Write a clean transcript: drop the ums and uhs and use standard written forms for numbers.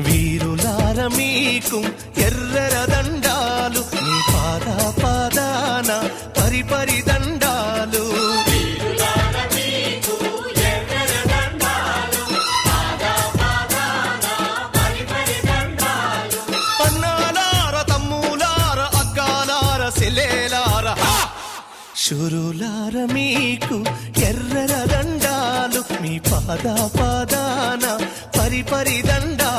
వీరులార మీకు ఎర్రర దండాలు, మీ పాద పాదాన పరిపరి దండాలు. అన్నాలార తమ్ములార అక్కాలార సెలేలార శురులార మీకు ఎర్రర దండాలు, మీ పాద పాదాన పరిపరి దండాలు.